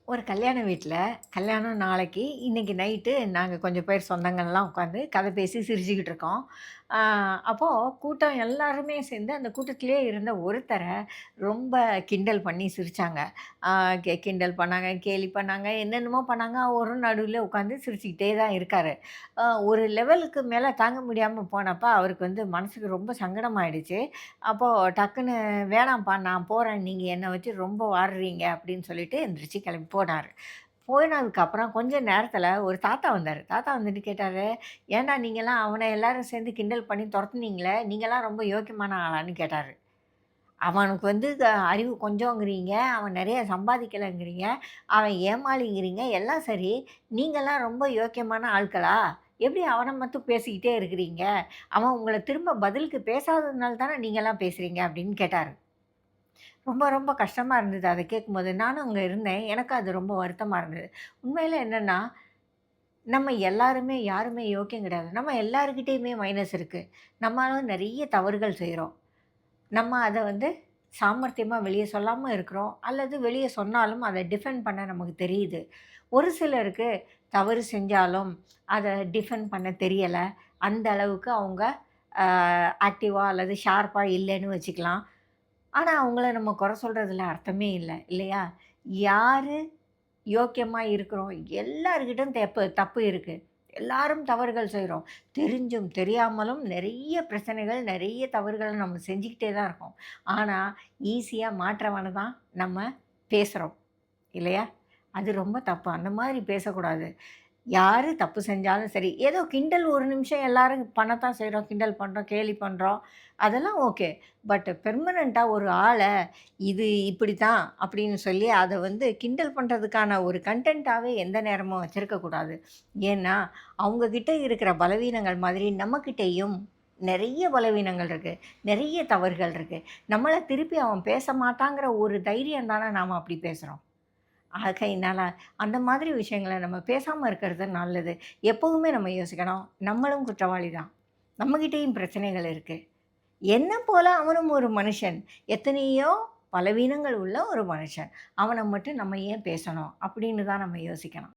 ஒரு கல்யாண வீட்ல, கல்யாணம் நாளைக்கு. இன்னைக்கு நைட்டு நாங்க கொஞ்சம் பேர் சொந்தங்கள்லாம் உட்காந்து கதை பேசி சிரிச்சுக்கிட்டு இருக்கோம். ஆ அப்போ கூட்டம் எல்லாருமே சேர்ந்து அந்த கூட்டத்திலேயே இருந்த ஒருத்தர ரொம்ப கிண்டல் பண்ணி சிரிச்சாங்க. ஆ கிண்டல் பண்ணாங்க, கேலி பண்ணாங்க, என்னென்னமோ பண்ணாங்க. அவரும் நடுவுல உட்காந்து சிரிச்சுக்கிட்டே தான் இருக்காரு. ஒரு லெவலுக்கு மேல தாங்க முடியாம போனப்ப அவருக்கு வந்து மனசுக்கு ரொம்ப சங்கடமாயிடுச்சு. அப்போ டக்குன்னு "வேணாம்ப்பா நான் போறேன். நீங்க என்ன வச்சு ரொம்ப வாடுறீங்க" அப்படின்னு சொல்லிட்டு எந்திரிச்சு கிளம்பி போனாரு. போனதுக்கப்புறம் கொஞ்ச நேரத்தில ஒரு தாத்தா வந்தாரு. தாத்தா வந்துட்டு கேட்டாரு, "ஏன்டா நீங்கலாம் அவன எல்லாரும் சேர்ந்து கிண்டல் பண்ணி தொரத்துனீங்களே, நீங்கலாம் ரொம்ப யோக்கியமான ஆளான்னு?" கேட்டாரு. அவனுக்கு வந்து அறிவு கொஞ்சம்ங்கிறீங்க, அவன் நெறைய சம்பாதிக்கலங்கிறீங்க, அவன் ஏமாளிங்கிறீங்க, எல்லாம் சரி. நீங்கலாம் ரொம்ப யோக்கியமான ஆட்களா? எப்படி அவன மட்டும் பேசிக்கிட்டே இருக்கிறீங்க? அவன் உங்கள திரும்ப பதிலுக்கு பேசாததுனால தானே நீங்கலாம் பேசுறீங்க அப்படின்னு கேட்டாரு. ரொம்ப ரொம்ப கஷ்டமா இருந்தது அத கேட்கும்போது. நானும் அங்க இருந்தேன். எனக்கு அது ரொம்ப வருத்தமா இருந்தது. உண்மையில என்னன்னா, நம்ம எல்லாருமே யாருமே யோக்கியம் கிடையாது. நம்ம எல்லார்கிட்டயுமே மைனஸ் இருக்கு. நம்மளும் நெறைய தவறுகள் செய்றோம். நம்ம அத வந்து சாமர்த்தியமா வெளிய சொல்லாம இருக்கிறோம். அல்லது வெளிய சொன்னாலும் அத டிஃபெண்ட் பண்ண நமக்கு தெரியுது. ஒரு சிலருக்கு தவறு செஞ்சாலும் அத டிஃபெண்ட் பண்ண தெரியல. அந்த அளவுக்கு அவங்க அ ஆக்டிவா அல்லது ஷார்ப்பா இல்லன்னு வச்சுக்கலாம். ஆனா, அவங்கள நம்ம குறை சொல்றதுல அர்த்தமே இல்ல. இல்லையா? யாரு யோக்கியமா இருக்கிறோம். எல்லார்கிட்டயும் தப்பு தப்பு இருக்கு. எல்லாரும் தவறுகள் செய்றோம். தெரிஞ்சும், தெரியாமலும் நெறைய பிரச்சனைகள், நெறைய தவறுகள நம்ம செஞ்சுக்கிட்டே தான் இருக்கோம். ஆனா, ஈஸியா மாற்றவன தான் நம்ம பேசுறோம். இல்லையா? அது ரொம்ப தப்பு. அந்த மாதிரி பேசக்கூடாது. யாரு தப்பு செஞ்சாலும் சரி, ஏதோ கிண்டல் ஒரு நிமிஷம் எல்லாரும் பண்ணத்தான் செய்றோம். கிண்டல் பண்றோம், கேலி பண்றோம். அதெல்லாம் ஓகே. பட் பெர்மனன்ட்டா ஒரு ஆள இது இப்படித்தான் அப்படின்னு சொல்லி அத வந்து கிண்டல் பண்றதுக்கான ஒரு கன்டென்ட்டாவே எந்த நேரமும் வச்சிருக்கக்கூடாது. ஏன்னா, அவங்க கிட்ட இருக்கிற பலவீனங்கள் மாதிரி நம்மகிட்டயும் நெறைய பலவீனங்கள் இருக்கு. நெறைய தவறுகள் இருக்கு. நம்மள திருப்பி அவன் பேச மாட்டாங்கிற ஒரு தைரியம் தானே நாம அப்படி பேசுறோம். ஆகையினால, அந்த மாதிரி விஷயங்கள நம்ம பேசாம இருக்கிறது நல்லது. எப்பவுமே நம்ம யோசிக்கணும், நம்மளும் குற்றவாளி தான். நம்மகிட்டயும் பிரச்சனைகள் இருக்கு. என்ன போல அவனும் ஒரு மனுஷன். எத்தனையோ பலவீனங்கள் உள்ள ஒரு மனுஷன். அவன மட்டும் நம்ம ஏன் பேசணும்? அப்படின்னு தான் நம்ம யோசிக்கணும்.